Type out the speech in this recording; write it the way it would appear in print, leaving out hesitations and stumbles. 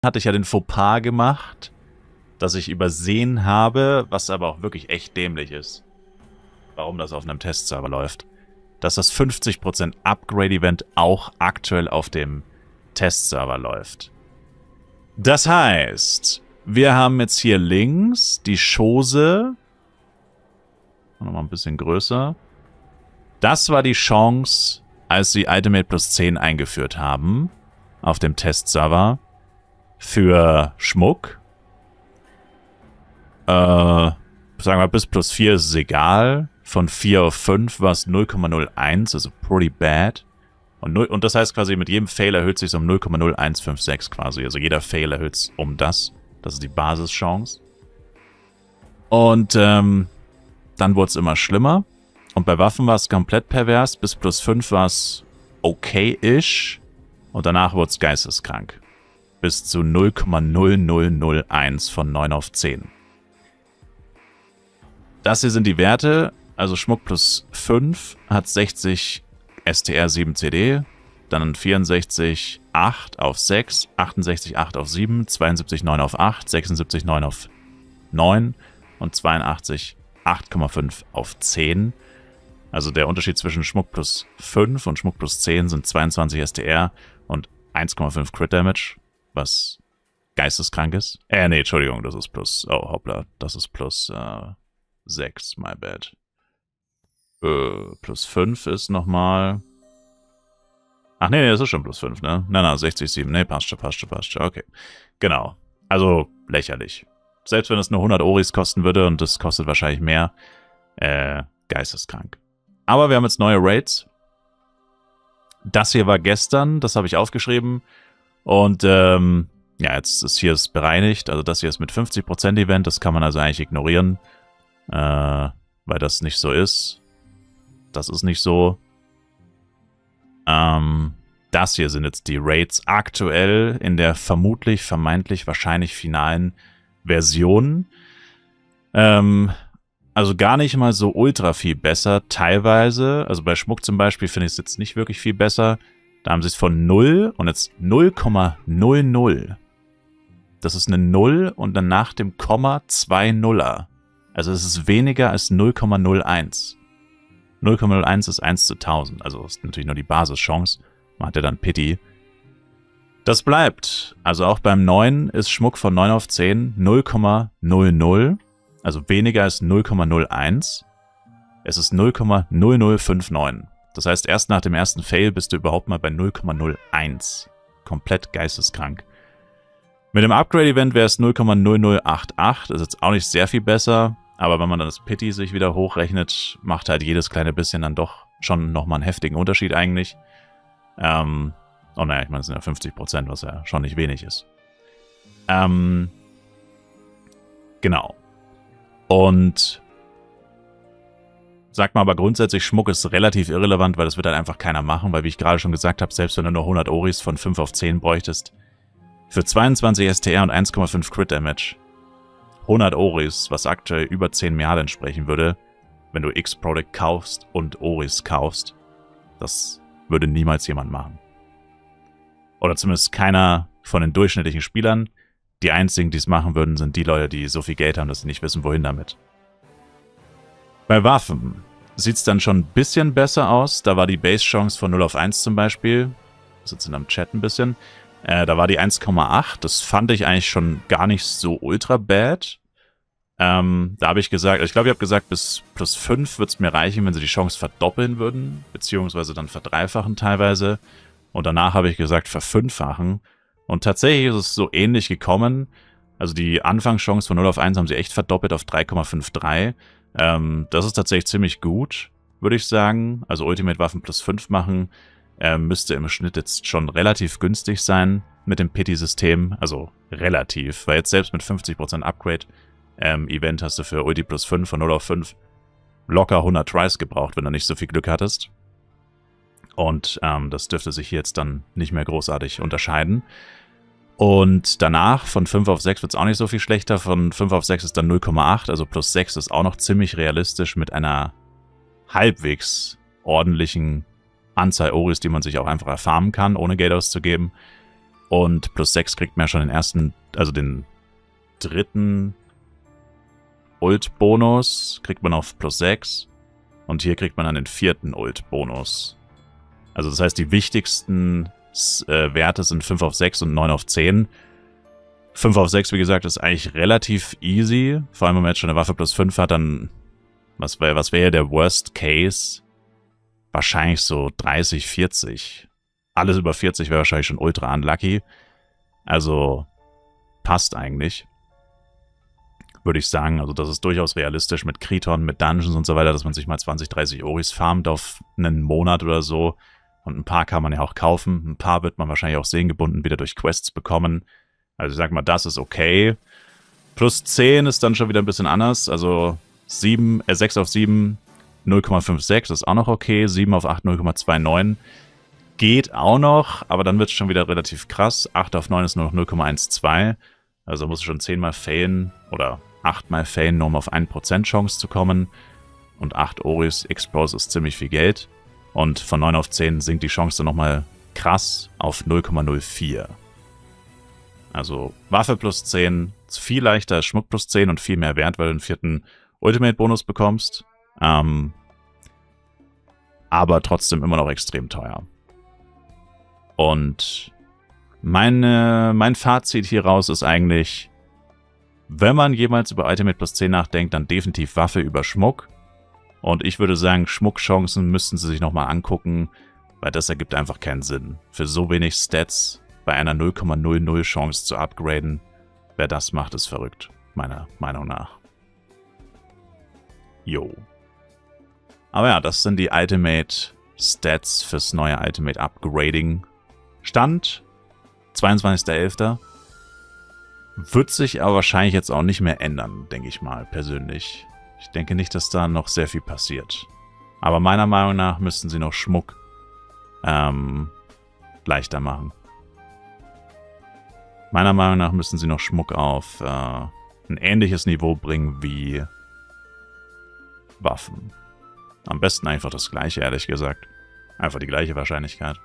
hatte ich ja den Fauxpas gemacht, dass ich übersehen habe, was aber auch wirklich echt dämlich ist, warum das auf einem Testserver läuft, dass das 50% Upgrade-Event auch aktuell auf dem Testserver läuft. Das heißt, wir haben jetzt hier links die Chose, nochmal ein bisschen größer, das war die Chance, als sie Itemate plus 10 eingeführt haben auf dem Testserver für Schmuck. Sagen wir, bis plus 4 ist es egal. Von 4 auf 5 war es 0,01, also pretty bad. Und das heißt quasi, mit jedem Fail erhöht sich um 0,0156 quasi. Also jeder Fail erhöht es um das. Das ist die Basischance. Und dann wurde es immer schlimmer. Und bei Waffen war es komplett pervers. Bis plus 5 war es okay-ish. Und danach wurde es geisteskrank. Bis zu 0,0001 von 9 auf 10. Das hier sind die Werte. Also Schmuck plus 5 hat 60 STR 7 CD. Dann 64 8 auf 6. 68 8 auf 7. 72 9 auf 8. 76 9 auf 9. Und 82 8,5 auf 10. Also der Unterschied zwischen Schmuck plus 5 und Schmuck plus 10 sind 22 STR und 1,5 Crit Damage, was geisteskrank ist. Nee, Entschuldigung, das ist plus, oh hoppla, das ist plus 6, my bad. Plus 5 ist nochmal... Ach nee, das ist schon plus 5, ne? Na, 60, 7, nee, passt schon, okay. Genau, also lächerlich. Selbst wenn es nur 100 Oris kosten würde und das kostet wahrscheinlich mehr, geisteskrank. Aber wir haben jetzt neue Raids. Das hier war gestern, das habe ich aufgeschrieben. Und ja, jetzt ist hier es bereinigt. Also das hier ist mit 50% Event, das kann man also eigentlich ignorieren. Weil das nicht so ist. Das ist nicht so. Das hier sind jetzt die Raids aktuell in der vermutlich, vermeintlich, wahrscheinlich finalen Version. Also gar nicht mal so ultra viel besser, teilweise. Also bei Schmuck zum Beispiel finde ich es jetzt nicht wirklich viel besser. Da haben sie es von 0 und jetzt 0,00. Das ist eine 0 und dann nach dem Komma 2 Nuller. Also es ist weniger als 0,01. 0,01 ist 1 zu 1000. Also ist natürlich nur die Basischance. Man hat ja dann Pity. Das bleibt. Also auch beim 9 ist Schmuck von 9 auf 10 0,00. Also weniger als 0,01. Es ist 0,0059. Das heißt, erst nach dem ersten Fail bist du überhaupt mal bei 0,01. Komplett geisteskrank. Mit dem Upgrade-Event wäre es 0,0088. Das ist jetzt auch nicht sehr viel besser. Aber wenn man dann das Pity sich wieder hochrechnet, macht halt jedes kleine bisschen dann doch schon nochmal einen heftigen Unterschied eigentlich. Oh naja, ich meine, es sind ja 50%, was ja schon nicht wenig ist. Genau. Und sagt man aber grundsätzlich, Schmuck ist relativ irrelevant, weil das wird halt einfach keiner machen, weil wie ich gerade schon gesagt habe, selbst wenn du nur 100 Oris von 5 auf 10 bräuchtest, für 22 STR und 1,5 Crit Damage, 100 Oris, was aktuell über 10 Milliarden entsprechen würde, wenn du X-Product kaufst und Oris kaufst, das würde niemals jemand machen. Oder zumindest keiner von den durchschnittlichen Spielern. Die einzigen, die es machen würden, sind die Leute, die so viel Geld haben, dass sie nicht wissen, wohin damit. Bei Waffen sieht es dann schon ein bisschen besser aus. Da war die Base-Chance von 0 auf 1 zum Beispiel. Wir sitzen am Chat ein bisschen. Da war die 1,8. Das fand ich eigentlich schon gar nicht so ultra bad. Da habe ich gesagt, ich glaube, ich habe gesagt, bis plus 5 würde es mir reichen, wenn sie die Chance verdoppeln würden. Beziehungsweise dann verdreifachen teilweise. Und danach habe ich gesagt, verfünffachen. Und tatsächlich ist es so ähnlich gekommen. Also die Anfangschance von 0 auf 1 haben sie echt verdoppelt auf 3,53. Das ist tatsächlich ziemlich gut, würde ich sagen. Also Ultimate-Waffen plus 5 machen müsste im Schnitt jetzt schon relativ günstig sein mit dem Pity-System. Also relativ, weil jetzt selbst mit 50% Upgrade-Event hast du für Ulti plus 5 von 0 auf 5 locker 100 Tries gebraucht, wenn du nicht so viel Glück hattest. Und das dürfte sich jetzt dann nicht mehr großartig unterscheiden. Und danach, von 5 auf 6 wird es auch nicht so viel schlechter. Von 5 auf 6 ist dann 0,8, also plus 6 ist auch noch ziemlich realistisch mit einer halbwegs ordentlichen Anzahl Oris, die man sich auch einfach erfarmen kann, ohne Geld auszugeben. Und plus 6 kriegt man ja schon den ersten, also den dritten Ult-Bonus, kriegt man auf plus 6. Und hier kriegt man dann den vierten Ult-Bonus. Also das heißt, die wichtigsten Werte sind 5 auf 6 und 9 auf 10. 5 auf 6, wie gesagt, ist eigentlich relativ easy. Vor allem, wenn man jetzt schon eine Waffe plus 5 hat, dann was wäre der Worst Case? Wahrscheinlich so 30, 40. Alles über 40 wäre wahrscheinlich schon ultra unlucky. Also passt eigentlich. Würde ich sagen. Also das ist durchaus realistisch mit Kriton, mit Dungeons und so weiter, dass man sich mal 20, 30 Oris farmt auf einen Monat oder so. Und ein paar kann man ja auch kaufen. Ein paar wird man wahrscheinlich auch sehengebunden wieder durch Quests bekommen. Also ich sag mal, das ist okay. Plus 10 ist dann schon wieder ein bisschen anders. Also 6 auf 7, 0,56 ist auch noch okay. 7 auf 8, 0,29. Geht auch noch, aber dann wird es schon wieder relativ krass. 8 auf 9 ist nur noch 0,12. Also muss es schon 10 mal failen oder 8 mal failen, nur um auf 1% Chance zu kommen. Und 8 Oris Expose ist ziemlich viel Geld. Und von 9 auf 10 sinkt die Chance dann nochmal krass auf 0,04. Also Waffe plus 10 ist viel leichter als Schmuck plus 10 und viel mehr wert, weil du den vierten Ultimate-Bonus bekommst. Aber trotzdem immer noch extrem teuer. Und mein Fazit hier raus ist eigentlich, wenn man jemals über Ultimate plus 10 nachdenkt, dann definitiv Waffe über Schmuck. Und ich würde sagen, Schmuckchancen müssten sie sich nochmal angucken, weil das ergibt einfach keinen Sinn. Für so wenig Stats bei einer 0,00 Chance zu upgraden, wer das macht, ist verrückt, meiner Meinung nach. Jo. Aber ja, das sind die Ultimate Stats fürs neue Ultimate Upgrading. Stand 22.11. Wird sich aber wahrscheinlich jetzt auch nicht mehr ändern, denke ich mal, persönlich. Ich denke nicht, dass da noch sehr viel passiert. Aber meiner Meinung nach müssten sie noch Schmuck leichter machen. Meiner Meinung nach müssten sie noch Schmuck auf ein ähnliches Niveau bringen wie Waffen. Am besten einfach das gleiche, ehrlich gesagt. Einfach die gleiche Wahrscheinlichkeit.